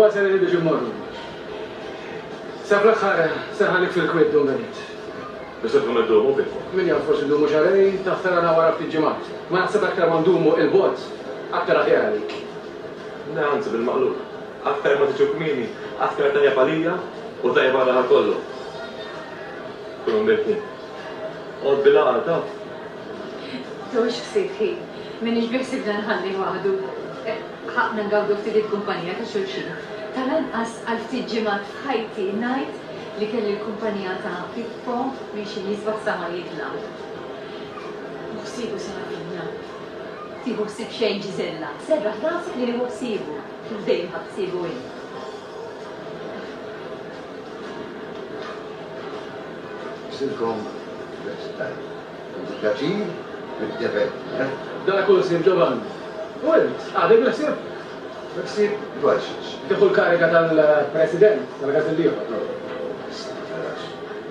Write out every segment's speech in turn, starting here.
wasal li biġu morru. Saf l-axħar serħalik fil-kwid dunganit. Biex tkun id-dumu fil-fuq. Min jaf forsi dumu xarej, taħtarana wara ftit ġimgħat. Ma naħseb aktar ma ndumu il-bot, aktar aħjar għalik. Nanzi bil-maqlub. Aktar ma tiġu kmini, aktar tajja palija u tajja baraħa kollu. Kulum birtni. Għod bil-għal ta' Tux xsibħi, minix biħsib dan ħalli waħdu. ħaqna ngawdu ftit il-kumpanija ta' xulxin. Tal-anqas għal ftit ġimgħat f'ħajti ngħid li kelli l-kumpanija ta' Pippo biex jisbaħ sama jitla. Ħsibu sena finna. Tieħu ħsib xejn ġiżella. Serraħ rasek li nieħu ħsibu. Dejjem ħsibu jien. Silkom, pjaċir, bid-debet, Dala kull sib Giovanni. Għult, għadek l-sib? B'sib dwarxiex. Tieħu l-kariga tal-President tal-Gazellieħor.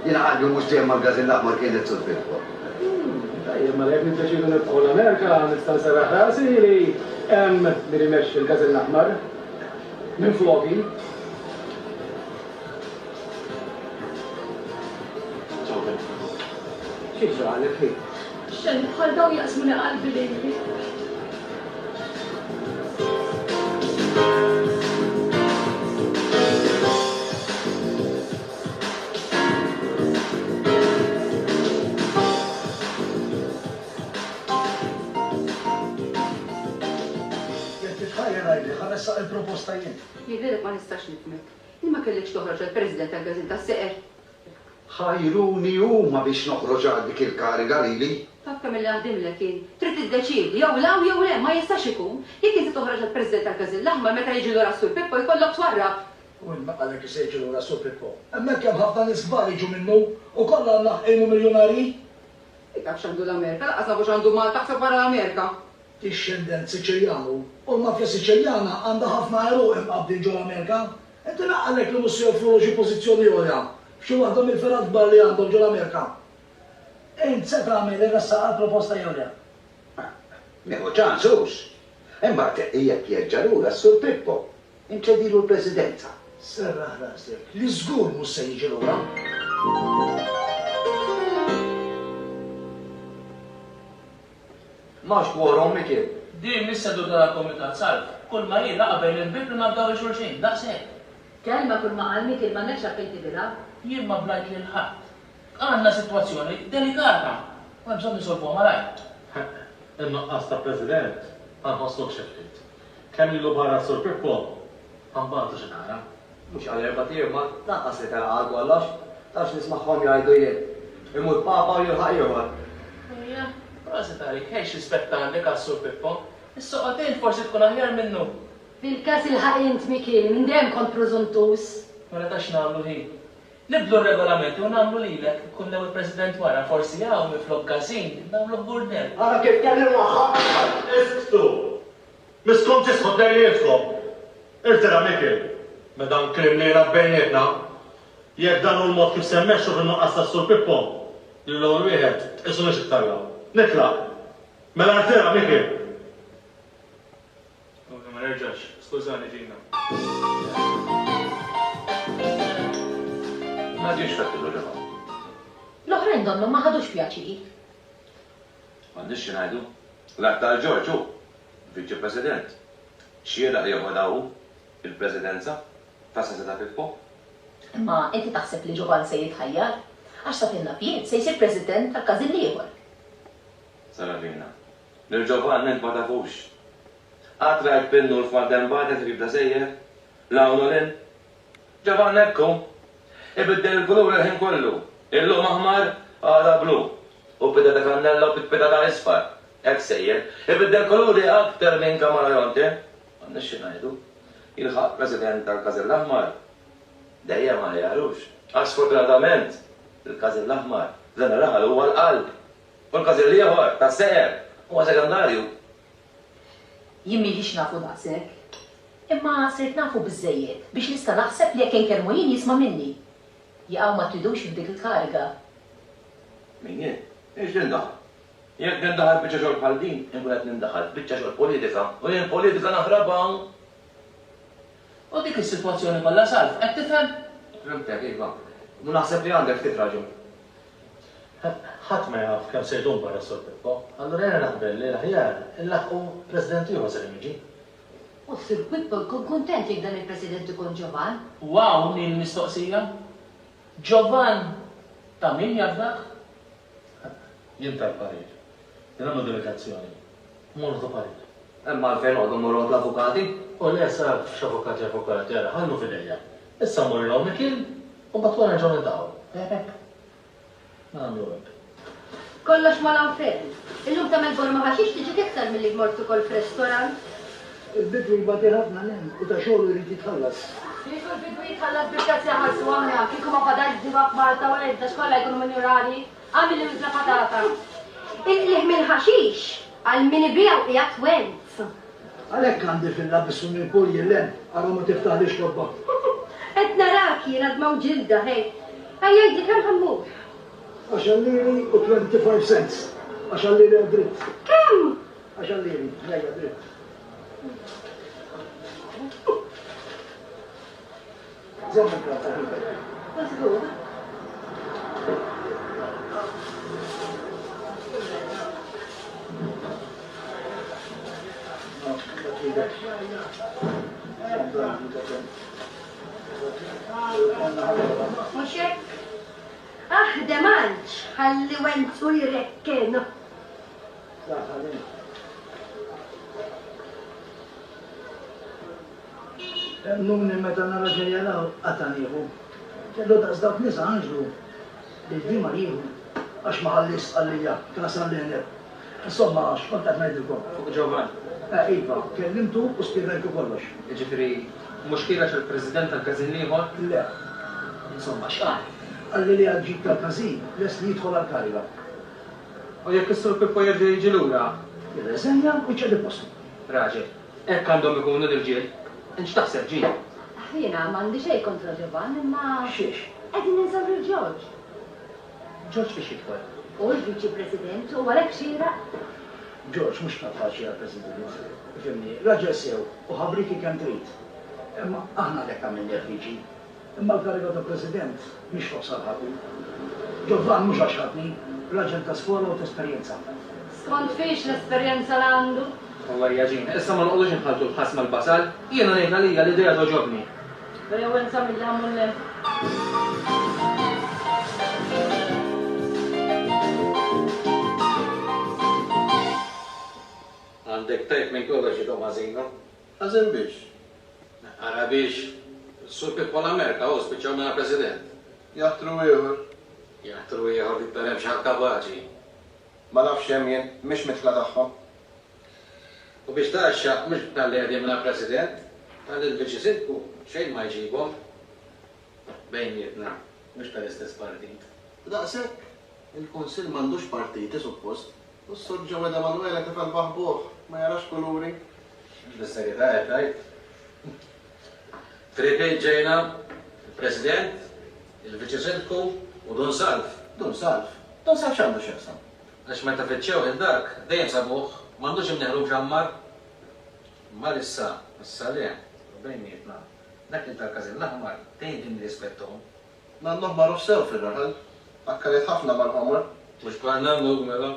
Jina għadju mux dejjem mal-Gazin l-Aħmar kienet sul-Pippo. Tajjeb, ma jek nintaċidu nibqgħu l-Amerika, nista' nserraħ rasi li hemm li rimexxi l-Gazin l-Aħmar minn floki. Xiex għalek ħi? Xen bħal daw jaqsmuna qalbi lejli. Ħaressa il-proposta jien. Jidherek ma nistax nifmek. Imma kellekx toħroġ għall-President tal-Gazin tas-Seqer. ħajruni huma biex noħroġ għal dik il-kariga lili. Fakka mill għandimlek jien. Trid tiddeċiedi jew law jew le, ma jistax ikun. Jekk inti toħroġ għall-President tal-Gazin l-Aħmar meta jiġi lura Sur Pippo jkollok twarrab. U l-maqalek jisejġi lura Sur Pippo. Hemmhekk hemm ħafna nies kbar jiġu minnu u kollha naħqinu miljonarji. Ikab x'għandu l-Amerika, laqas nafux għandu Malta taħseb wara l-Amerika. Ix-xendent Siċiljanu u l-mafja Siċiljana għandha ħafna eruq imqabdin ġol Amerika. Inti naqalek li mhux se joffru xi pożizzjoni għolja. Xi waħda mill-ferat kbar li għandhom ġol Amerika. Int se tagħmel irressaq għall-proposta jolja. Nieħu ċansux. Imbagħad jekk jerġa' lura s-Sur Pippo, inċedilu l-Presidenza. Serraħ rasek, li żgur mhux se jiġi lura. Max quorum Miki. Din mis-sedu tal-Komitat Salv. Kull ma jien qabel il-bib li ma bdaw xulxin, daqshekk. Kelma kull ma qal Miki ma nekx għaffejti bilha. Jien ma blajt lil ħadd. Għandna sitwazzjoni delikata. Ma bżonn nisolvuha malajr. Il-naqqas ta' President għanħossok xeftit. Kemm ilu barra Sur Pippo għanbatu xinara. Mux għal-erba ma naqqas li tal għal għallax, tax nismaħħom jgħidu jien. Imut papa u jilħaq jgħor. Rasi tarik, ħejx rispetta għandek għas-Sur Pippo. Is-soqatin forsi tkun aħjar minnu. Fil-każ il-ħaqint Miki, minn dejjem kont preżuntus. Mela tax nagħmlu ħin. Nibdlu r-regolamenti u nagħmlu lilek kun lew il-President wara forsi hawn miflok Gazin, nagħmlu burdel. Ara kif kellim magħha. Isktu! Miskom tisħod lejlietkom. Irtira Miki. Medan krim li bejnietna. Jekk dan hu l-mod kif semmexxu fin-nuqqas tas-Sur Pippo, l-ewwel wieħed tqisu mhix ittarjaw. Nitla. Mela għartera, Miki. Ma nerġax, skużani ġina. Ma ġiex fattilu ġefa. L-oħrajn donnu ma ħadux pjaċir. M'għandix xi ngħidu. L-aktar Ġorġu, viċi President. Xiela joħodaw il-Presidenza ta' Sensita Pippo. Imma inti taħseb li Ġovan se jitħajjar? Għax sa finna pjien se jsir President tal-każi ieħor. Sarafina. Nil-Ġovan ment ma tafux. Għatra jpinnu l-fwadden bada tribda sejjer. Lawnu l-in. Ġovan nekku. Ibiddel il-kulur il-ħin kollu. Illu maħmar għada blu. U bida ta' kannella u bida ta' isfar. Ek sejjer. Ibiddel kuluri aktar minn kamara jonte. Għannix xinajdu. Il-ħaq President tal-Kazil l-Ahmar. Dejja ma jarux. Asfortunatament, il-Kazil l-Ahmar dan raħal huwa l-qalb. U l-Kazil ieħor ta' sejer huwa sekundarju. Jimmi biex nafu daqshekk. Imma sirt nafu biżejjed biex nista' naħseb li jekk inkermu jien jisma' minni. Jaqgħu ma tridux f'dik il-kariga. Min jien? Ix nindaħal. Jekk nindaħal biċċa xogħol bħal din, inkun qed nindaħal biċċa xogħol politika. U jien politika naħrabha. U dik is-sitwazzjoni kollha salf, qed tifhem? Fimtek, iva. Nu naħseb li għandek ftit raġun. ħadd ma jaf kemm se jdum barra s-Sur Pippo. Allura jena naħbel li l-aħjar il-laħqu President ieħor se jiġi. U Sir Pippo jkun kuntent jekk dan il-President ikun Ġovan. Wow, din mistoqsija. Ġovan ta' min jafdak? Jien tal-Parir. Jien għamlu delegazzjoni. Morru ta' Parir. Imma l-fejn għodhom morru l-avukati? U li sar x'avukati jara, ħallu fidejja. Issa morru l mikil u mbagħad wara ġew nindaw. Nagħmlu hekk. Kollox mal-anfel. Illum tagħmel bor ma ħaxix tiġi tiktar milli mortu kol f'restorant. Il-bidu jibati ħafna nem, u ta' xogħol irid jitħallas. Kieku l-bidu jitħallas bil-kazzi ħarsu għamna, kieku ma fadax dibak Malta u għedda xkolla jkunu minjurari, għamil li wizla patata. Il-liħ minn ħaxix, għal-mini bijaw qiegħed went. Għalhekk għandi fil-labis u nirpol jillen, għara ma tiftaħlix tobba. Qed naraki radmaw ġilda, hej. Għajjajdi kemm ħammur. 10 liri u 25 cents. 10 liri għad-dritt. Kemm? 10 liri, lejja dritt. Zemmen karta ħibek. Mazgur. Muxek? Ah, demanċ, ħalli wenzu jirrekken. Numni meta nara ġejjalaw għataniħu. Kellu daqsdaq nisa għanġlu. Bil-dima jihu. Għax maħallis għallija, klasan l-ener. Insomma, xkont għat najdilkom. Fuq Ġovan. Iva, kellimtu u spiegajtu kollox. Ġifiri, muxkila ċal-President tal-Kazin ieħor? Le, Insomma, x'qal? għalli li għadġib tal-kazin, les li jidħol għal-kariga. U jekk is-Sur Pippo jerġa' jiġi lura? Il-reżenja u ċedi postu. Raġel, hekk għandhom ikunu l-irġiel. Inx taħseb ġie? Jiena m'għandi xejn kontra Ġovan, imma Xiex, qegħdin ninsaw il-Ġorġ. Ġorġ biex jidħol. U l-Viċi President u għalhekk xieraq. George mux kapaċi għal-President. Fimni, raġel sew u ħabriki kemm trid. Imma aħna lek għamil jerħiġi. Imma l-kariga ta' President mhix fuq salħatu. Ġovan mhux għax ħadni, raġel ta' skola u ta' esperjenza. Skont fiex l-esperjenza l għandu. Wallah jaġin, issa ma nqogħdux inħaltu l-ħas mal-basal, jiena ngħid għalija l-idea toġobni. Verjewenza mill-għamullem. Għandek tajt minn kollox id Tomazino? Għazin biex. Għara biex, Sur Pippo l-Amerika, u spiċaw minna President. Jaħtru ieħor. Jaħtru ieħor li perem xaħ kapaċi. Ma nafx hemm jien, mhix mitla tagħhom. U biex taxxa mhux tal-li għadjem minna President, tal-il-Viċi Sindku xejn ma jġibhom. Bejnietna, mhux tal-istess partit. Daqshekk, il-Kunsill m'għandux partiti suppost. U s-Sur Ġewed Emanuele kif għal-baħbuħ, ma jarax kuluri. Bis-segretarja tajt. Trid ġejna il-President, il-Viċi Sindku u Don Salf. Don Salf x'għandu x'jaqsam? Għax meta fitxew id-dak, dejjem sabuħ, m'għandux imneħlu ġammar. Ma issa le, bejnietna, dak li tal-Każin l-Aħmar, dejjem din rispettuhom. Nannuh marruf sew fil-raħal. Akkalet ħafna mal-ħamar. Mux bħal nannu mela.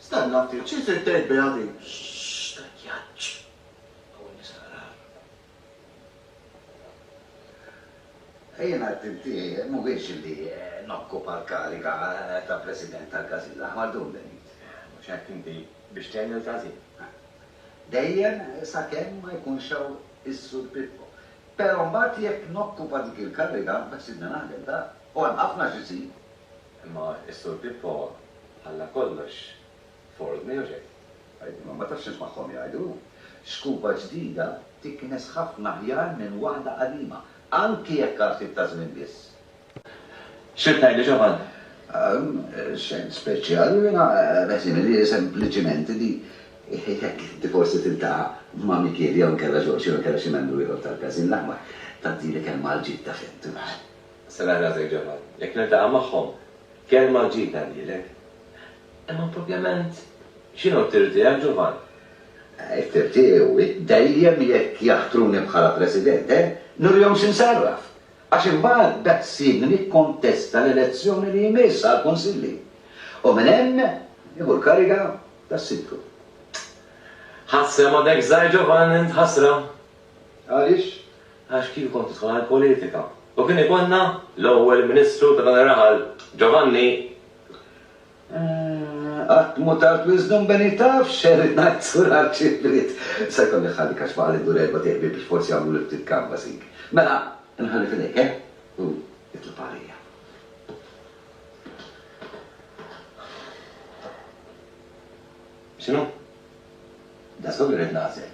Stanna ftit, xi trid tgħid biha din? Stakjaċ. Għu nisara. Ejna tinti, mhuwiex li nokkupa l-kariga ta' President tal-Każin l-Aħmar Dumben. Mux għek inti biex tgħin il-Każin. Dejjem sakemm ma jkunx hawn is-Sur Pippo. Però mbagħad jekk nokkupa dik il-kariga, bas sidna naħdem da, u hemm ħafna xi jsir. Imma is-Sur Pippo ħalla kollox Ford Music. Ma tafx nismagħhom jgħidu. Xkupa ġdida tiknes ħafna ħjar minn waħda qadima, anki jekk għarfit ta' żmien biss. X'trid tgħidli Ġovan? Xejn speċjali, resini li sempliċiment li jekk forsi tiltaqa' ma' Mikieli jew nkella Ġorġi jew nkella xi membru ieħor tal-Każin l-Aħmar, tagħtili kelma l-ġid ta' fentu. Sena razek Ġovan, jekk niltaqa' magħhom, kelma ġita lilek. Imma propjament x'inhu t-tirti hemm Ġovan? T-tirti dejjem jekk jaħtruni bħala President, nurjhom x'insarraf. Għax imbagħad dak sibni nikkontesta l-elezzjoni li jmiss għall-Kunsilli. U minn hemm nieħu l-kariga tas-Sidku. Ħassra ma dek żgħir Ġovan int ħasra. Għaliex? Għax kif kont tidħol għall-politika. U kien ikonna l-ewwel Ministru ta' dan ir-raħal, Giovanni. Qatt mutart wisdom beni taf xerid ngħid surar ċifrit. Se jkolli ħalli kax baqgħu id-durerba teħbi biex forsi jagħmlu li ftit canvassing. Mela, nħalli fidejk, U itlu parija. X'inhu? Da skolli rrid nażel.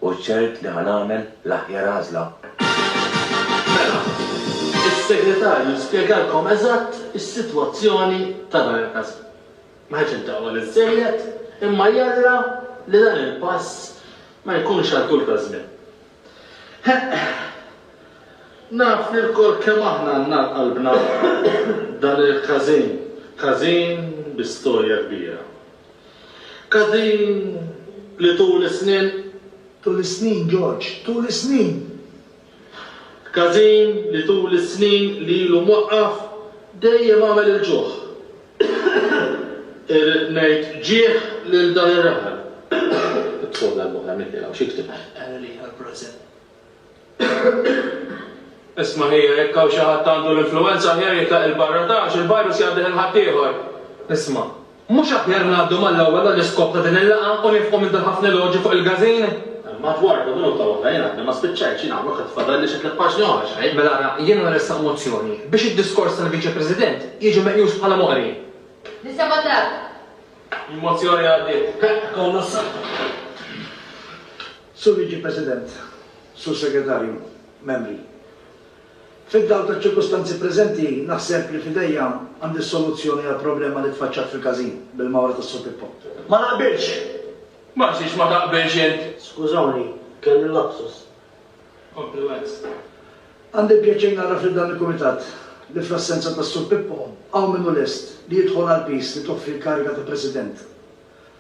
U ċert li ħanamel l-aħjar għażla. Is-segretarju spjegalkom eżatt is-sitwazzjoni ta' dan il-każ. Ma ħedx intaqwa l-żejjed, imma jarra li dan il-pass ma jkunx għal kull żmien. Naf li l-kol kemm aħna għandna qalbna dan il-Każin, Każin bi-storja kbira. Każin li tul is-snin. Tul is-snin, George, tul is-snin. Każin li tul is-snin li ilu mwaqqaf dejjem għamel il-ġuħ. Irrid ngħid ġieħ lil dan ir-raħal. Idħol għall-moħħ mitlilha x'jiktib. Early or present. Isma' hija jekk hawn xi ħadd għandu l-influenza ħjar jitlaq il-barratax, il-virus jgħaddih il-ħadd ieħor. Isma', mhux aħjar ngħaddu mal-ewwel l-iskop ta' din il-laqgħa u nifhmu minn ħafna loġi fuq il-Każin? Ma twarda minnu ta' waħda jena, ma spiċċajt xi nagħmlu qed tfadal li xi tliet paġni oħra xejn. Mela ara, jiena nressaq mozzjoni biex id-diskors tal-Viċi President jiġi meqjus bħala moqri. Lisa Bandar. Il-mozzjoni għaddiet. Konna sa. Sur Viċi President, Sur Segretarju, membri. Fid-dawl ta' ċirkostanzi preżenti naħseb li fidejja għandi soluzzjoni għal problema li tfaċċat fil-Każin bil-mawra tas-Sur Pippo. Ma naqbilx. Ma xiex ma taqbilx int. Skużawni, kelli lapsus. Kompliments. Għandi pjaċir nara fil-dan il-Kumitat li fl-assenza tas-Sur Pippo hawn minnu lest li jidħol għal-pis li toffri l-kariga ta' President.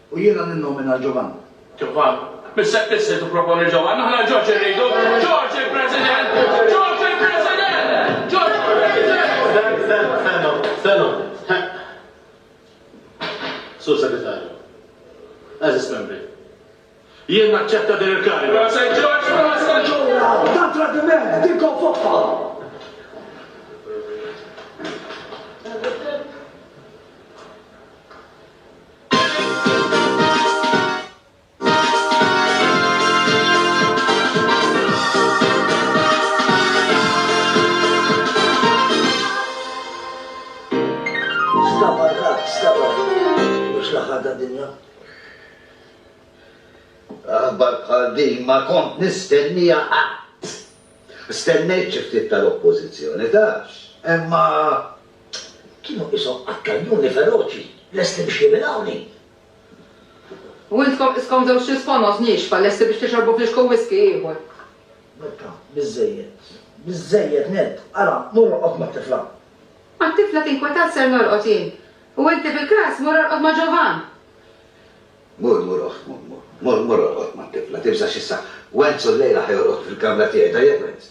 U jiena ninnomina Ġovan. Ġovan, mis-sepp tissi tu-proponi Ġovan, aħna Ġorġ irridu. Ġorġ il-President! Ġorġ il-President! Ġorġ il-President! Senu. Sur Segretarju. Eżis membri. Jien naċċetta din il-kariga. Rasa Ġorġ, rasa Ġorġ! Dan tradiment, dinkom fuqha! Mux laħħada dinja. Aħbar bħal din ma kont nistennija qatt. Stennejt xi ftit tal-oppożizzjoni, tafx. Imma Kienu isom akkanjuni feroċi, lesti biex jiminawni. U intkom iskom żewġ tisponos nixfa lesti biex tixorbu fliexkom whisky ieħor. Mekka, bizzejiet, Ned. Ara, mur noqgħod mat-tifla. Ma t-tifla tinkwetat ser norqod jien. U inti fil-kras mur arqod ma' Ġovan. Mur orqod ma' tifla, tibsa xissa. Wenzu l-lejla ħajorqod fil-kamra tiegħi tajjeb Wenz.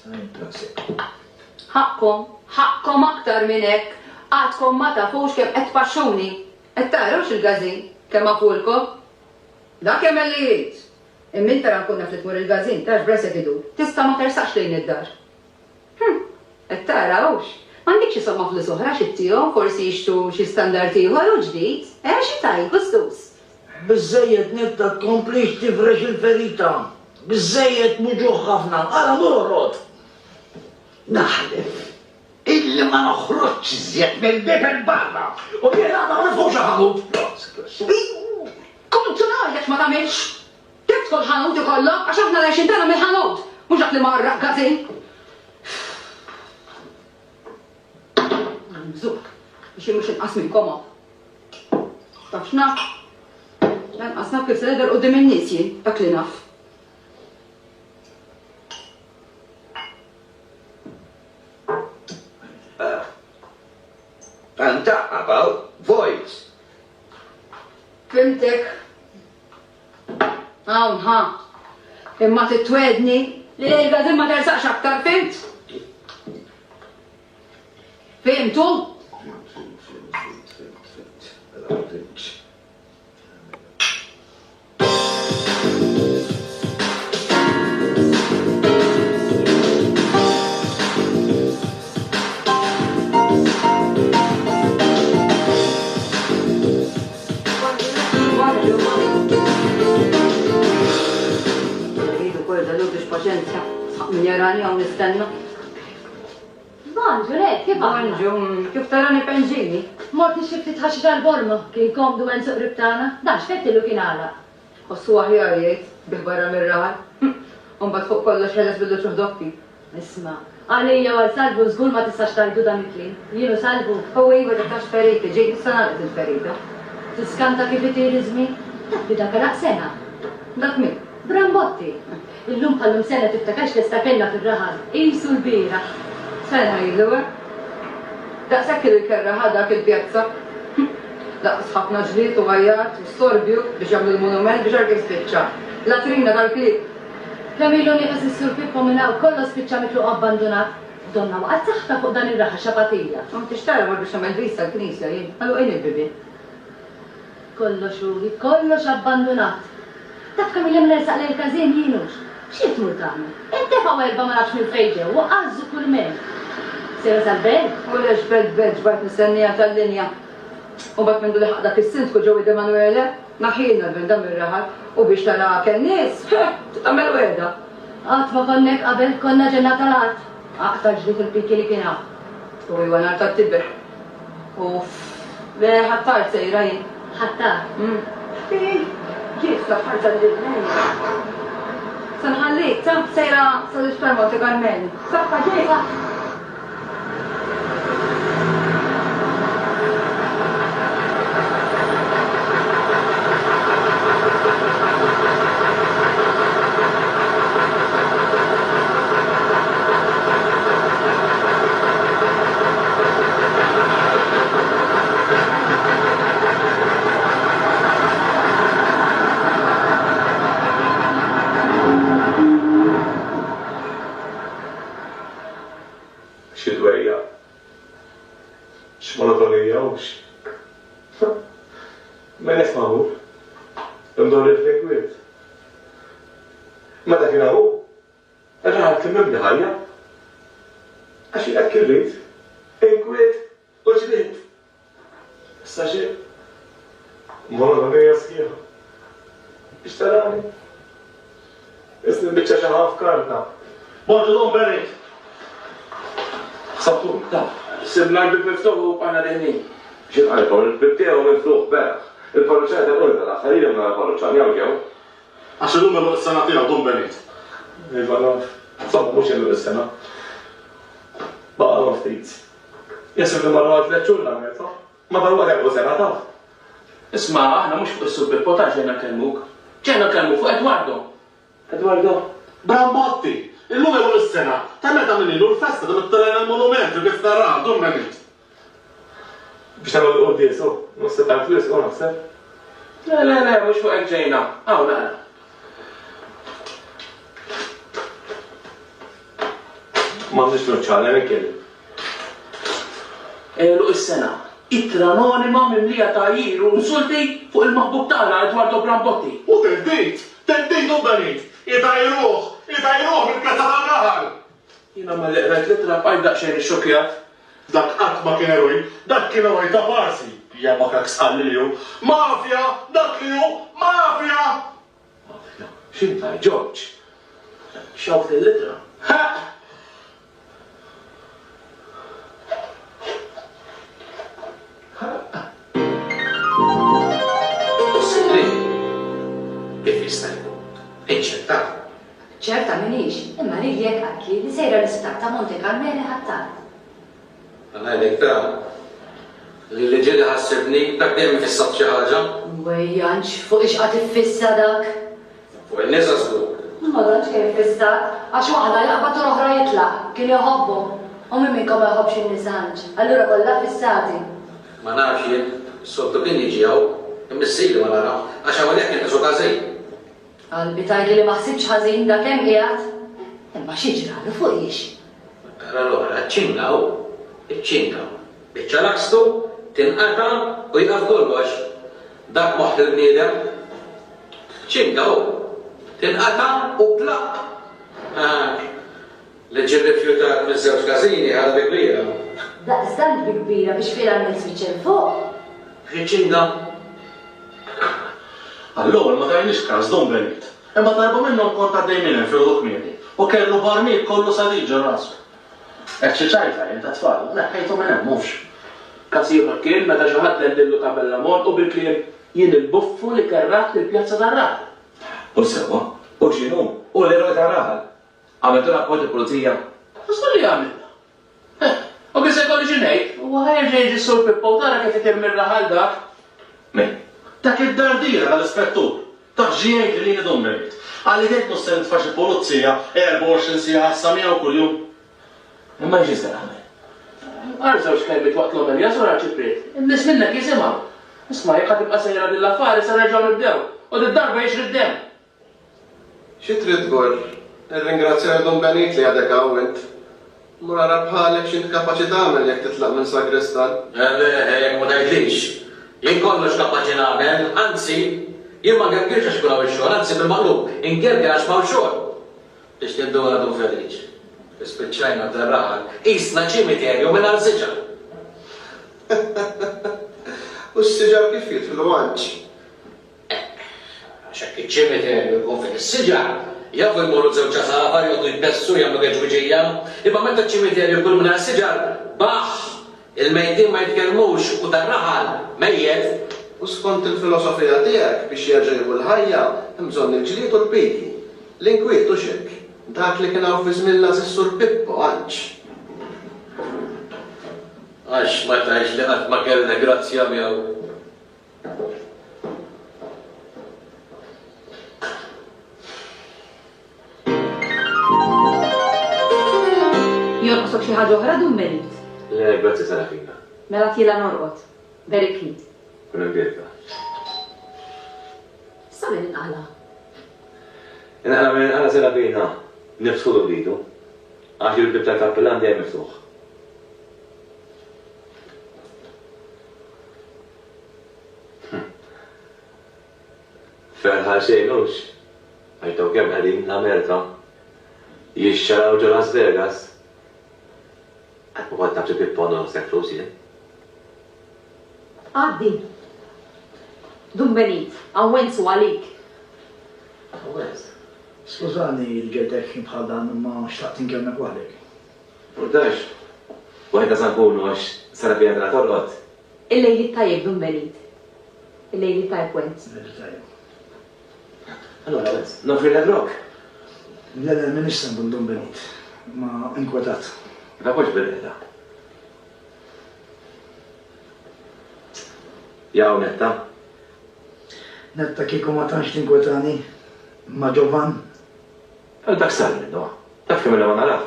Ħaqkom aktar minn hekk. Għadkom ma tafux kemm qed tpaxxuni. Qed tarawx il-gazin kemm mafulkom. Da kemm li jrid. Imma inta ra nkun naf li tmur il-gazin tax bresek idur. Tista' ma tersaqx lejn id-dar. Qed tarawx. M'għandekx isomma flus oħra xittihom, forsi jixtru xi standard ieħor u ġdid. Xi tajb, gustus. Biżejjed nibda tkomplix tifrex il-ferita. Biżejjed muġuħ ħafna. Ara morrod. Naħlef illi ma noħroġx iżjed mill-bib il-barra. U jiena ma nifhmx ħanut. Kontu ngħidlek ma tagħmilx. Kif tdħol ħanut ikollok għax aħna lejxin tagħna mill-ħanut. Mhux dak li marraq gazin. Mżuk, biex mhux inqas minn komod. Tafx naf. Lanqas naf kif se nidher qudiem in-nies jien, dak li naf. Anta about voice. Fimtek. Hawn ħa. Imma titwedni li l-għazin ma tersaqx aktar, fimt? Fimtu? Paċenzja, min jarani għaw nistenna. Banġu, lek, kif għanġu? Banġu, kif tarani penġini? Morti xifti tħaxi tal-borma, kien komdu għen suqrib tana, daċ fettilu kien għala. Għossu għahjar jgħid, bih barra mir-raħal. Umbat fuq kollox ħeles billu ċuħdokki. Isma, għalija għal salvu zgur ma tistax tajdu dan it-tlin. Jienu salvu. U għiva dak feriti, ġejt s-sanalet il-ferita. Tiskanta kif it-tirizmi? Dak bida kalaq sena. Dak min? Brambotti. Illum bħallum sena tiftakax l-istakenna fil-raħal. Isu l-bira. Sena jillu, daqsak il-kerra ħadak il-pjazza. Daqs ħafna ġliet u għajjat u storbju biex jagħmlu l-monument biex għarki spiċċa. Latrina tal-klib. Kamilu nieqas is-sur Pippo minnaw kollu spiċċa mitlu abbandonat. Donna waqgħet taħta fuq dan ir-raħa xapatija. Tixtara mar biex għamel vista l-knisja jien. Għallu għajn il-bibi. Kollox ruħi, kollox abbandonat. Taf kam il-lem l-ersaq l-kazin jienux. Xiet mur tagħmel? Intefa' erba' ma nafx mill-fejġew u għazzu kull men. Sera sal-belt? U lex belt ġbart mistennija tal-linja. U bat minn duli ħaqdak is-sintku ġew Emanuele, naħilna l-benda mir-raħal u biex tara kien nies, tagħmel weda. Qatt ma konnek qabel konna ġenna tal-art. Aktar ġrid il-piki li kien hawn. U jwa nar tat-tibber. Uff, le ħattar sejra jien. Ħattar? Kif saħħar tal-libnejja? Sanħallik, sejra sal-isperma u t-garmeni. Saħħa ġejfa. Xidwejja. X'monotonija u Ma nismaħu. Imdor il-fekwiet. Meta kien hawn, raħal kien mibni ħajja. Għax jien qed kirrit, inkwiet u ġlied. Issa xi monotonija sħiħa. Biex tarani. Isni biċċa xi ħaf karta. Bonġu Don Bennett. Sabtur, ta' sibna l-bib miftuħ u bħana deħnin. Xin għalkom, il-bib tiegħu miftuħ beħ. Il-parruċċjat tal-qolta l-axħarija ma l-parruċċjan jawġew. Għax illum il s-sena tiegħu Don Bennett. Il-valor, sabba mhux jagħmlu is-sena. Baqa' ftit. Jesib li marru għal tleċċurna meta. Ma darba jagħmlu sena taf. Isma' aħna mhux fuq is-sur Pippo ta' ġenna kellmuk. Ġenna kellmu fuq Edwardo. Edwardo? Brambotti! Illum il s-sena, ta' meta minni l-festa ta' mittalajna l-monument li bistarra, Don Bennett. Biex nagħmlu l-qoddies, nista tal-flus, naħseb. Le, mhux fuq hekk ġejna. Hawn naqra. M'għandix nuċċala Mikel. Elu is-sena. Ittra anonima mimlija ta' jir u insulti fuq il-maħbub tagħna Edwardo Brambotti. U teddit u banit. Itajruħ bil-kazza tal-raħal. Jiena ma li qrajt litra bqajt daqsxejn ix-xokjat. Dak qatt ma kien eroj, dak kien eroj ta' Parsi. Ja ma kak sqallilju. Mafja, dak li hu mafja. X'inta, George? Xawt il-litra? ċerta minix, imma li jek għatli li sejra l-isptar ta' Monte Carmele ħattat. Għanajdek ta' li ġili ħassibni dak dejjem fissat xi ħaġa. Wejjanx, fuq ix għat fissa dak. Fuq il-nisa żgur. Ma danx kien fissat, għax waħda jaqbad u l-oħra jitlaq, kien joħobbu. U minn minnkom ma jħobbx il-nisanġ, allura kollha fissati. Ma nafx jien, s-soltu kien jiġi għaw, immissili ma nara, għax għawalek kien isu każej. Qalbi tajli li maħsibx ħażin dak hemm qiegħed. Imma xi ġralu fuq ix. Allora, ċingaw, iċċingaw. Iċċalakstu, tinqata u jqaf golbax. Dak moħħ il-bniedem. ċingaw, tinqata u tlaq. Li ġib rifjutat minn żewġ każini ħada bi kbira. Daqstant bi kbira biex fila n-niswiċċel fuq. ċinga. Allora ma tajniex każ don Benit. Imma darbu minnhom kont għaddej minnhom fil kmieni. U kellu barmil kollu sadiġ rasu. Hekk xi ċajta jien ta' tfal, neħħejtu minn hemm mhux. Każ ieħor kien meta xi ħadd lendillu ta' Bellamont u bil-kliem jien il-buffu li kerrat il-pjazza tar-raħal. U sewa, u x'inhu, u l-eroj tar-raħal. Għamiltu rapport il-pulizija. X'qed li għamilna? U kif se jkolli xi ngħid? U ħajrġa jiġi sur Pippo tara kif itirmi r-raħal dak. Min? Dak id-dardira għall-ispettur. Taħ ġijajt li nidhom Benit. Għalli dejt nussen tfax il-pulizija 24 sija ħassa miegħu kuljum. Imma x'jista' nagħmel? Għarżawx kelbit waqt l-omerja sura ċipriet. Imnis minnek jisimaw. Isma' jekk tibqa' sejra dil-affari sa nerġgħu nibdew. U d-darba jixri d-dem. Xi trid tgol? Nirringrazzja Don Benit li għadek għawent. Mura rabħalek x'int kapaċi tagħmel jekk titlaq minn sagristan. Jekk ma tgħidlix. Jien kollox kapaċi nagħmel, anzi, jien ma gergirx għax kun ix-xogħol, anzi bil-maqlub, ingerger għax ma' xogħol. Biex tibdew għadu Feliċ. Ispiċċajna d-raħal, isna ċimiterju minn għal-siġar. U s-siġar kif jit fil-wanċ? Għaxek iċ-ċimiterju jkun fil-siġar, jafu jmorru żewġ safar, jgħodu jbessu, jagħmlu għeġwiġija, imma meta ċ-ċimiterju jkun minn għal-siġar, baħ! Il-mejdin ma jitkellmux u dar-raħal mejjed. U skont il-filosofija tiegħek biex jerġa' jieħu l-ħajja hemm bżonn il-ġlied u l-piki. L-inkwiet u xek. Dak li kien hawn fi żmien Sur Pippo għanċ. Għax ma tgħidx li qatt ma kellna grazzja miegħu. Jorqosok xi ħaġa oħra dum Benit. Le, grazzi Sarafina. Mela tila norqod. Berikni. Kun imbirka. Sa min inqala. Inqala minn inqala Sarafina. Nifsħu l-bidu. Għax il-bib tal-kappellan dejjem miftuħ. Ferħal xejnux. Għajtaw kemm qegħdin l-Amerika. Jixxaraw ġo Las Vegas. Għad ma għad nafġi Pippo għandu għasek flus jien. Għaddi. Dum Benit, għawensu għalik. Għawens. Skużani l-ġeddek bħal dan ma xtaqt inkellmek waħdek. Urdax, waħda sankunu għax Sarafina tana torqod. Il-lejli tajjeb dum Benit. Il-lejli tajjeb went. Allora, għawens, nofri l-drog. Le, minix sembun Dum Benit. Ma inkwetat. Ma kux bil-ħeda. Jaw netta. Netta kieku ma tantx tinkwetani ma Giovan. Dak sar minnu. Dak kemm ma naraf.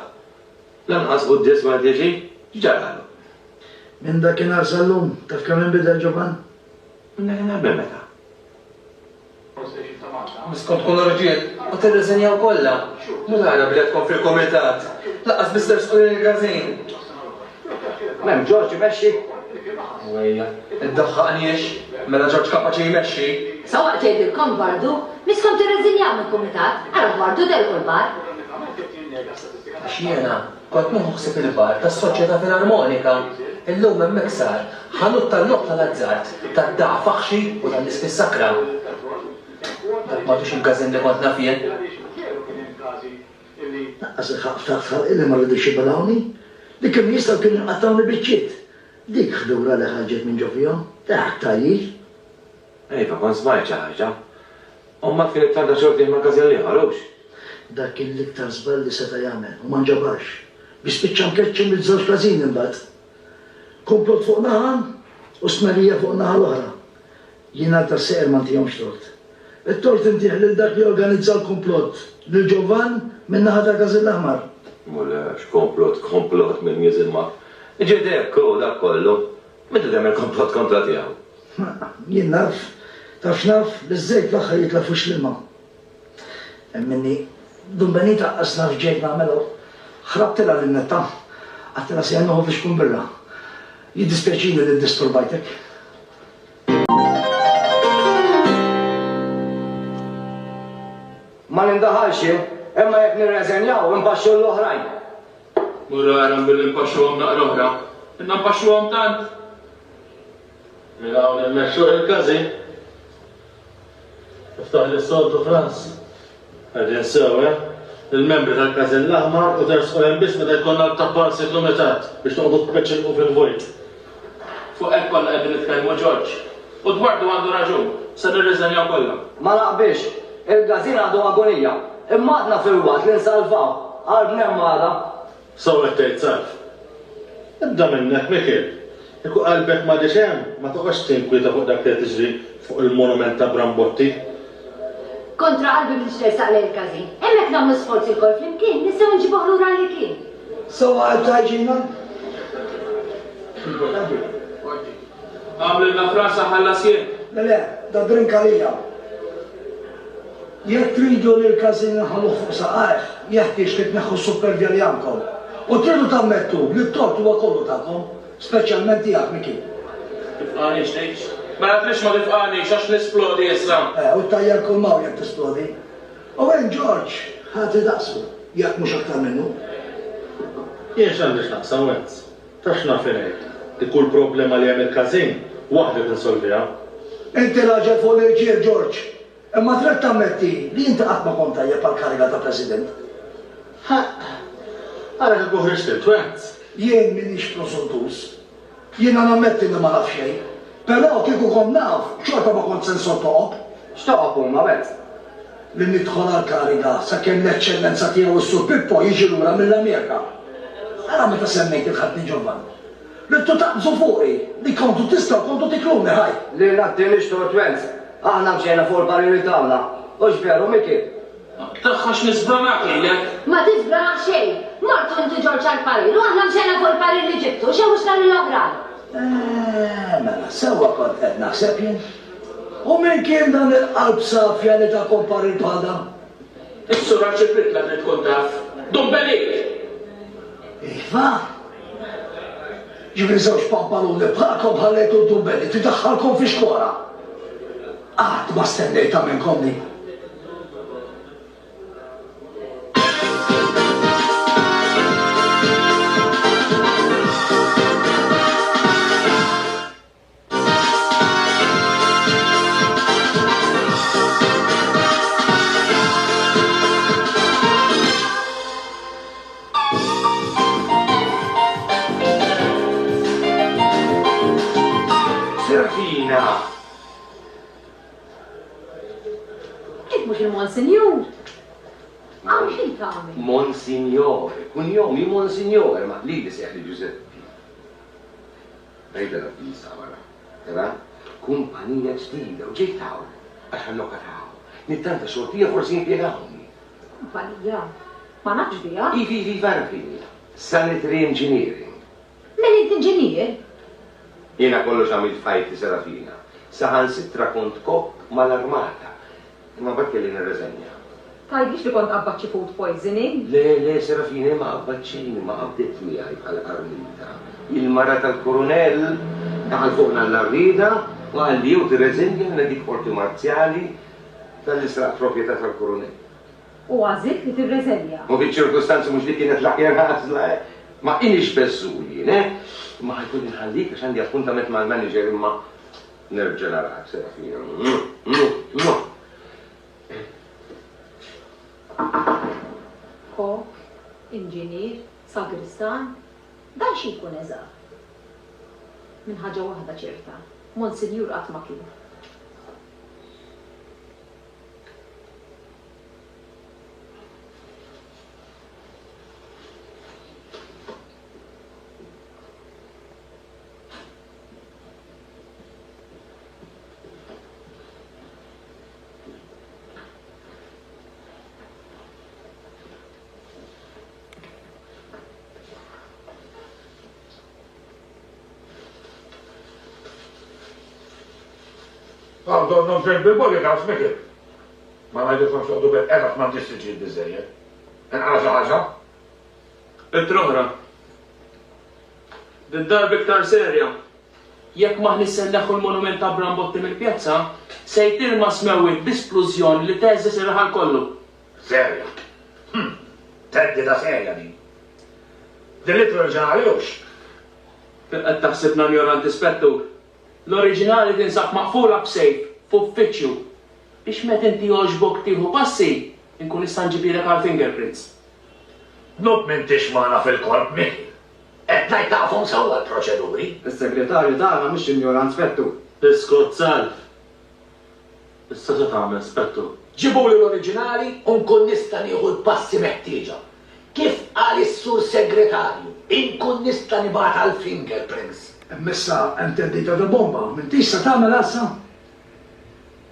Lanqas qudies ma diġi ġaralu. Minn dakinhar sal-lum, taf kemm inbidel Ġovan? Minn dakinhar b'meta. Miskont tkun rġiel, u tirriżenjaw kollha. Mhux għara biletkom fil-komitat. Laqqas mister squlin il-gazin. Mem, George imexxi. Wejja, id-daħħaqniex, mela George kapaċi jmexxi. Sawa tgħidilkom bardu, miskom tirreżinjaw mill-kumitat, ara bardu delku l-bar. Għax jiena kont nħossib il-bar tas-Soċjetà Filarmonika. Illum hemmhekk sar ħanut tal-loq tal-azzart tad-daqa faħxi u tal-ispis sakra. Dak m'għadux il-gazin li kont naf jien. Naqqas il-ħaq illi ma rridux jibbalawni. Dik kemm jistgħu kienu nqattawni biċċiet. Dik ħdura li ħarġet minn ġo fihom, dak tajjil. Ejfa, kon smajt xi ħaġa. Omma kienet tagħda xorti ma' gazin li ħarux. Dak il-iktar żball li seta' jagħmel u ma nġabarx. Biex spiċċa mkeċċem miż-żewġ każin imbagħad. Komplot fuq naħa u smerija fuq naħa l-oħra. Jiena tas-seqer ma ntihomx tort. Il-tort intih lil dak li organizza l-komplott, lil Ġovan minn naħa ta' Gazin l-Aħmar. Mulex, komplott minn jizimma. Ġedek u dak kollu. Mintu dem il-komplott kontra tiegħu. Jien naf, taf naf, biżżejt l-aħħar jitla fux l-ilma. Minni, dumbeni taqqas naf ġejt nagħmelu, ħrabtila l-netta, għattila se jannuħu biex kun birra. Jiddispjaċini li disturbajtek. Ma nindaħalx, imma jekk nirreżenjaw impaxxu l-oħrajn. Mura għaram bil-impaxxuhom naqra oħra. Inna mpaxxuhom tant. Milaw nemmexxu il-każin. Iftaħ l-soltu Franz. Għadin sew, il-membri tal-Gazin l-Aħmar u tersqu hemm biss meta jkollna l-tapparsi kumitat biex noqgħdu tpeċċilqu fil-vojt. Fuq hekk konna qegħdin nitkellmu George. U dwardu għandu raġun, se nirriżenjaw kollha. Ma naqbix, il-gazin għadu agonija, imma għadna fil-waqt li nsalvaw, għal b'nemmada. Saw tgħid salf. Ibda minnek Mikil. Iku qalbek ma dixem, ma toqgħodx tinkwita fuq dak li tiġri fuq il-monument ta' Brambotti. Kontra qalbi biex tersaq il-gazin. Hemmhekk nagħmlu sforzi l-kol flimkien, nistgħu nġibuh lura li kien. Sawa għal-tajġina? Għamlilna Franza ħallas jien. Le, da drink għalija. Jekk tridu li l-Gazin ħalluh fuq saqajh, jeħtieġ li tneħħu s-supervjaljankom. U tridu tammettu li t-tort huwa kollu tagħkom, speċjalment tiegħek Miki. Tifqani x'tgħidx? Ma nafrix ma tifqani x'għax nisplodi issa. U tajjar kull maw jekk tisplodi. U għen George, ħati daqsu, jekk mhux aktar minnu. Jien x'għandix naqsam Wenz. Tax naf ilejk. Dik kull problema li hemm il-Gazin, waħda tinsolviha. Inti raġel fuq l-irġiel George, imma trid tammetti li inti qatt ma kont tajjeb għall-kariga ta' President. Ara kif uħriġt Wenz. Jien minix prosuntus. Jiena nammetti li ma naf xejn. Però kieku kont naf, xorta ma kont se nsotoqob. X'toqob huma vet? Li nidħol għall-kariga sakemm l-eċċellenza tiegħu s-Sur Pippo jiġi lura mill-Amerika. Ara meta semmejt il-ħadni Ġovan. Li tu taqbżu fuqi, li kontu tista' kontu tikluni ħaj. Li natti nix tortwenz, aħna mxejna fuq il-pariri tagħna. U x'veru Miki? Taħħax nisbranak lilek. Ma tisbranak xejn, martu inti George għal-parir, u aħna mxejna fuq il-parir li ġibtu, xewux tal l-oħrajn. Mela, sewa kont qed naħseb jien. U min kien dan il-qalb safja li ta' komparir bħalda? Is-sura ċipritla li tkun taf. Dumbelik! Iva! Ġivri żewġ pampaluni bħalkom ħallejtu d-dumbelli, tidaħħalkom fi xkora. Għad ma stennejta minnkom li. Mux il-Monsignor. Għam xil tagħmel? Monsignor, kun jomi Monsignor, ma li seħli Giuseppe. Rejda la pisa wara. Tara? Kumpanija ġdida u ġejtaw. Għaxan lokataw. Nittanta xortija forsi impiegawni. Kumpanija? Ma nafx bija? Ivi, varfi. Sanitary Engineering. Men int inġinier? Jiena kollox għamilt fajti Serafina. Saħan sitra kont kop mal-armata. Ma bat kelli nirreżenja. Tajbix li kont qabbaċi food poisoning? Le, Serafina, ma qabbaċini, ma qabdet miegħi bħal-qarlita. Il-mara tal-koronel taħal fuqna l-arrida u għalli u tirreżenja għanna dik qorti marzjali tal-israq proprjetà tal-koronel. U għazik li tirreżenja? U fil-ċirkostanzi mux li kienet l-aħjar ħazla, ma inix bessulin, ma ħajkun nħallik għax għandi appuntament mal-manager imma nerġa' narak, Serafina. Kok, inġinier, sagristan, dan xi jkun eżatt. Min ħaġa waħda ċerta, Monsinjur qatt ma kien. Għaldu non ġen bil-boli għaw smekir. Ma għajdu kon xoqdu bil-erat ma distriġi bizzejiet. Nqaġa ħaġa? Il-troħra. Bid-darb iktar serja. Jekk maħni sendaħu l-monument ta' Brambotti mill-pjazza, se jtirma smewit b'isplużjoni li teżżes ir-raħal kollu. Serja. Teddi da serja di. Dil-litru oriġinali ux? Qed taħsibna ignoranti spettur. L-oriġinali tinsab maqfula b'sejf f'uffiċċju biex met inti joġbok tieħu passi inkun nista' nġibilek għal fingerprints. Nob m'intix magħna fil-korp mi. Qed ngħid tafhom sewwa l-proċeduri. Is-segretarju tagħna mhux ignorant spettur. Iskot sal. Issa se tagħmel spettur. Ġibuli l-oriġinali u nkun nista' nieħu l-passi meħtieġa. Kif qal is-sur segretarju, inkun nista' nibgħat għal fingerprints. Messa, entendita da bomba, minn tista tagħmel assa?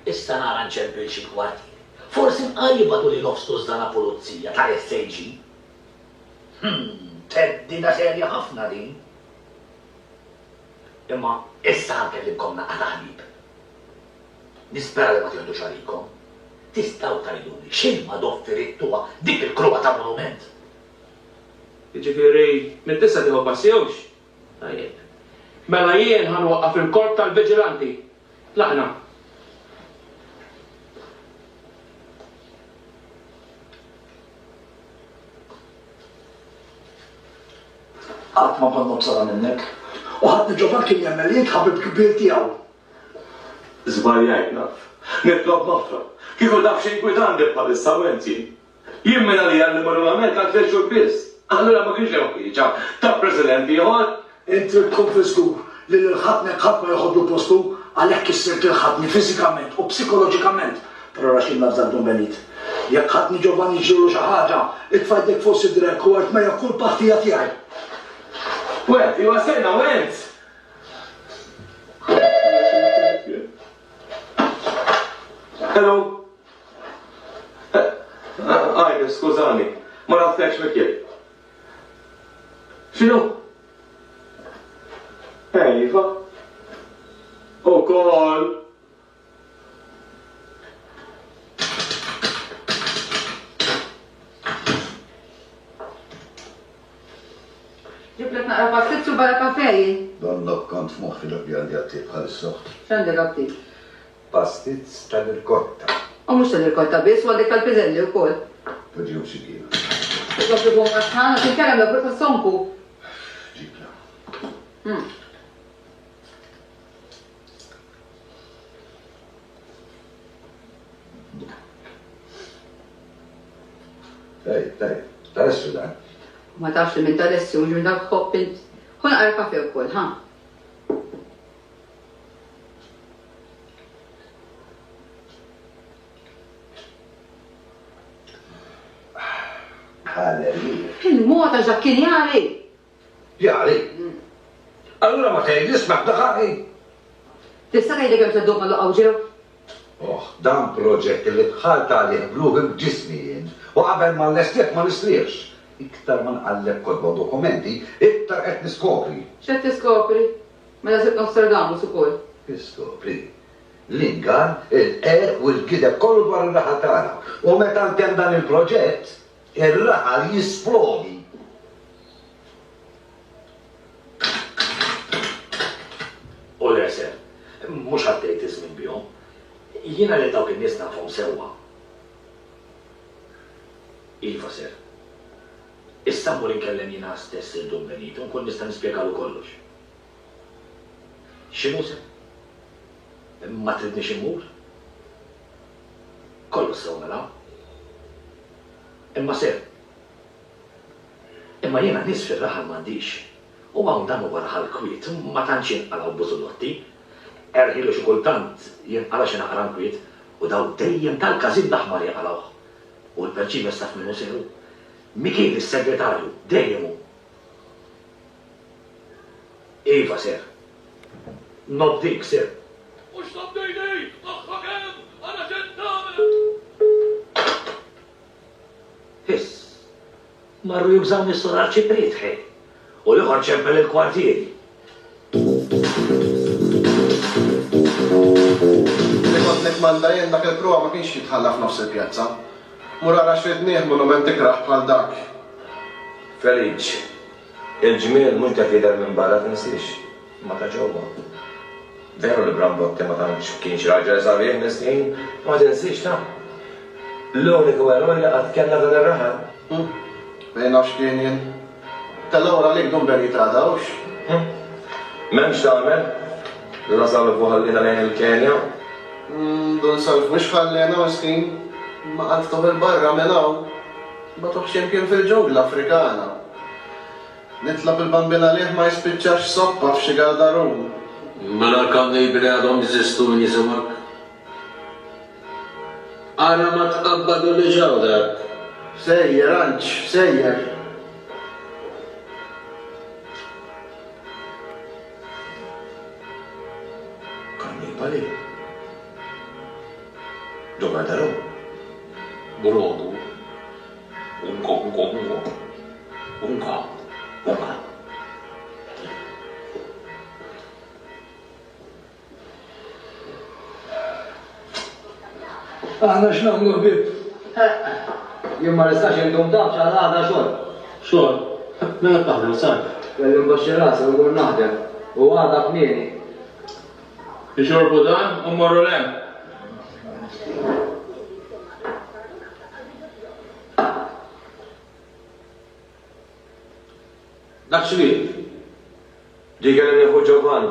Issa nara nċempil xi kwarti. Forsi nqaribatu li nofstus dan pulizija tal-SAG. Teddi da serja ħafna din. Imma issa nkellimkom naqra ħabib. Nispera li ma tieħdux għalikom. Tistgħu tgħiduli x'ilma doffirittuha dik il-kruwa ta' monument. Jiġifieri minn tista' tieħu passjewx? Tajjeb. Mela jien ħanwaqqaf il-korp tal-viġilanti. Laqna. Qatt ma kont nobsara minnek. U ħadd niġoba kien jagħmel jien ħabib kbir tiegħu. Żbaljajt naf. Nitlob nofra. Kieku daf xejn kwitanti bħalissa wenti. Jien minn għalija li marru l-Amerika tliet xhur biss. Allura ma kienx hemm ħieġa ta' President ieħor. Inti tkonfisku li l-ħatnek ħadd ma joħodlu postu għalhekk issirt il-ħatni fiżikament u psikoloġikament. Però rax il-nafżaddu benit. Jekk ħatni Giovanni ġiru xi ħaġa, itfajdek fost id-drek u għart ma jakkul paħtija tiegħi. Wet, you għasenna, went! Hello? Għajde, skużani, ma naftekx mekjeb. Xinu? Ejfa? U kol? Ġiblek naqra passiċu bħala kafeji. Donnok kont moħħi l-għabja għandi għattib bħal-soħt. X'għandek għabtib? Pastizz tal-irkotta. U mhux tal-irkotta biss, u għandek tal-piżelli wkoll. Poġġew xi kienu. Tgħidlu bhom għasħana tinkellem l-għabru tas-sonku. Ġibla. Taressu da? Ma tafx li minn tal-essi u ġun dak xopp int. Ħun għara kafe u koll, ha? Għalli. Il-mota ġakkini għali. Jgħali? Allura ma tgħid ismak daħħali. Tista' tgħidlek hemm sedduk ma luqgħu ġew? Dan proġett li tħalt għalih bluħi b'ġismi jien u qabel ma l-estiet ma nistriex. Iktar ma nqalleb kodba dokumenti, iktar qed niskopri. X'qed tiskopri? Mela sibt Nostradamus ukoll. Iskopri. L-ingan, il-er u l-gideb kollu dwar il-raħal tagħna. U meta ntem dan il-proġett, ir-raħal jisplodi. U l-eser, mux ħaddejt ismin bjom, jina li dawk in-nies nafhom sewwa. Iva ser. Issa mmur inkellem jina stess il-Dum Benito, nkun nista' nispjegalu kollox. X'inhu ser? Ma tridniex immur? Kollu sew mela. Imma ser. Imma jiena nies fir-raħal m'għandix. U hawn dan huwa raħal kwiet, ma tantx jinqalgħu bużulotti. Erħilu xi kultant jinqala xi naqra kwiet u daw dejjem tal-każin l-aħmar jinqalgħu. U l-perċiva staf minnu seru. Mikiel is-segretarju dejjem hu. Iva ser. Nobdik ser. Mux nobdejni! Aħħa kem! Għana ġentamel! Hiss. Marru jubżaw mis-sorar ċiprietħe. U liħor ċempel il-kwartieri. Kont nikmanda jen dak il-prua ma kienx jitħalla f'nofs il-pjazza. Murara xridnieh monument ikraħ bħal dak. Feliċ, il-ġmiel mux ta' jidher minn barra tinsix, ma ta' ġewwa. Veru li Brambotti ma tantx kienx raġel sabiħ miskin, ma tinsix ta'. L-uniku eroj li qatt kellna dan ir-raħal. Fejn nafx kien jien. Tal-ewra li Dum Benito għadawx. M'hemmx tagħmel, li nasal fuq ħallina lejn il-Kenja. Dun salf mhux ħallina miskin, ma qatt toħel barra minn hawn. Ma toħx jemkien fil-ġungla Afrikana. Nitlob il-bambina liħ ma jispiċċax soppa f'xi gardarum. Mela kam nejbri għadhom jizistu minn jisimak. Għana ma tqabbadu li ġawdak. Sejjer, Anċ, sejjer. Kannibali. Ġogardaru. Brodu. Unko. Aħna x'nagħmlu ħbieb? Jien ma nistax indum dabx għal għada xogħol. Xogħol? Mela taħdem sar. Kelli mbaxxi rasi u ngur naħdem. U għada kmieni. Ixorbu dan u morru lem. Dak xli? Dik għalli fuq Ġovan.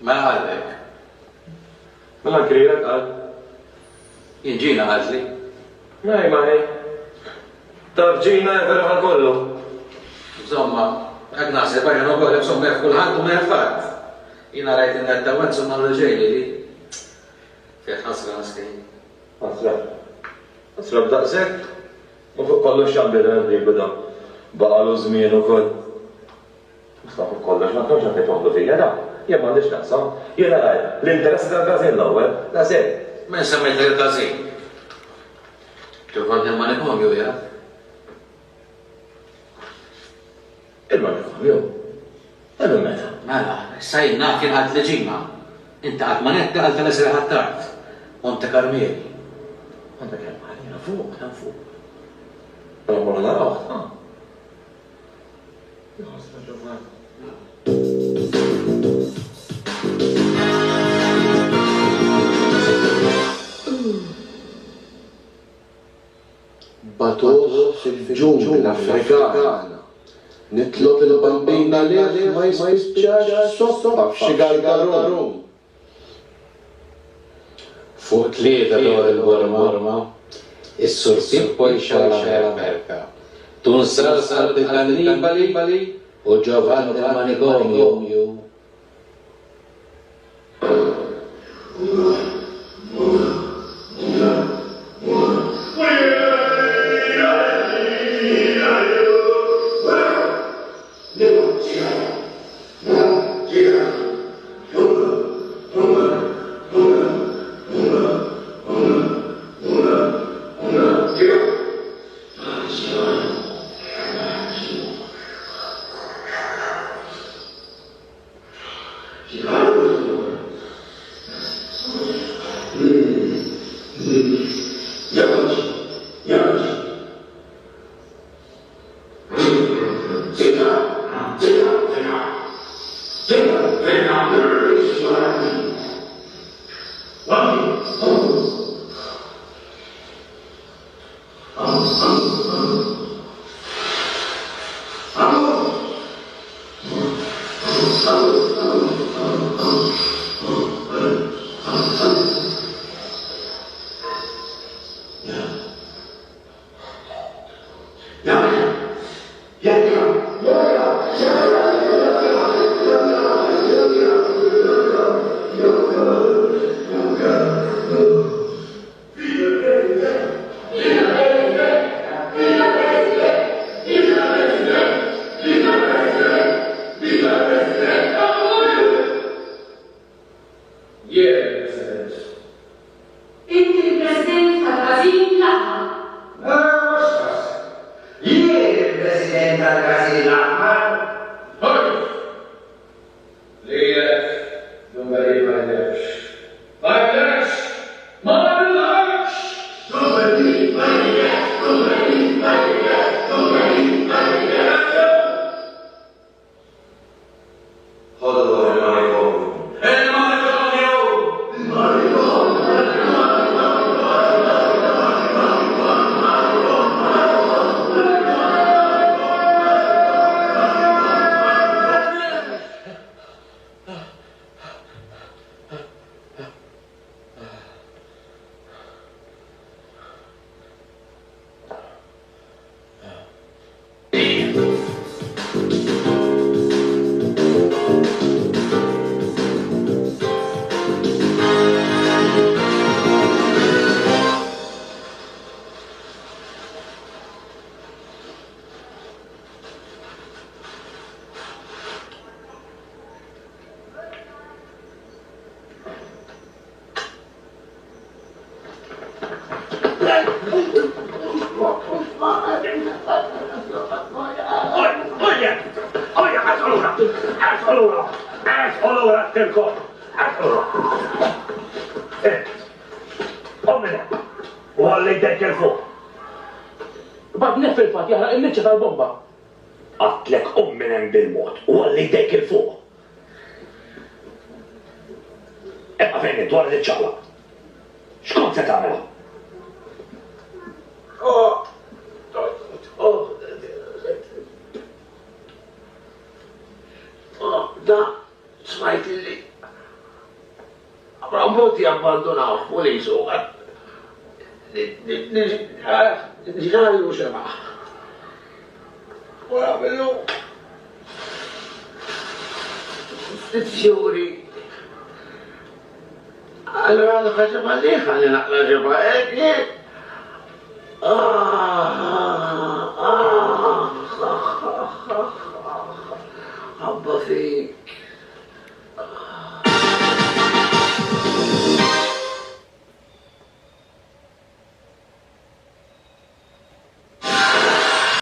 Ma għalek. Mela krijak għal. Jinġina għazli. Maj. Taf ġina jferħal kollu. Insomma, għak nasib għajna u għolek somma jfkulħad u meħfat. Jina rajt in-nettawen somma l-ġejli li. Fiħ ħasra naskin. Ħasra b'daqsek? U fuq kollu xambi d-għandik bida. Baqalu żmien ukoll. Mustafa kollox ma tkunx għanti toħdu fija da. Jien m'għandix naqsam. Jiena għajt l-interessi tal-gazin l-ewwel. Nasib. Men semmejt il-gazin. Ġovan il-manikomju, ja? Il-manikomju? Ebu meta? Mela, sajna kien għad leġima. Inta għad manetta għad tal-esri ħattart. Monte Carmeli. Monte Carmeli, fuq. Għamur naraw, Batuħ fil-ġungla Afrikana. Nitlob il-bambina li ma jispiċċax soppa f'xi gargarum. Fuq tlieta dwar il-Borma, is-Sur Pippo jxarra l-Amerika. Tunsar sar il-kannibali u Ġovan il-manikomju. Allora lo faccio fare, fanno la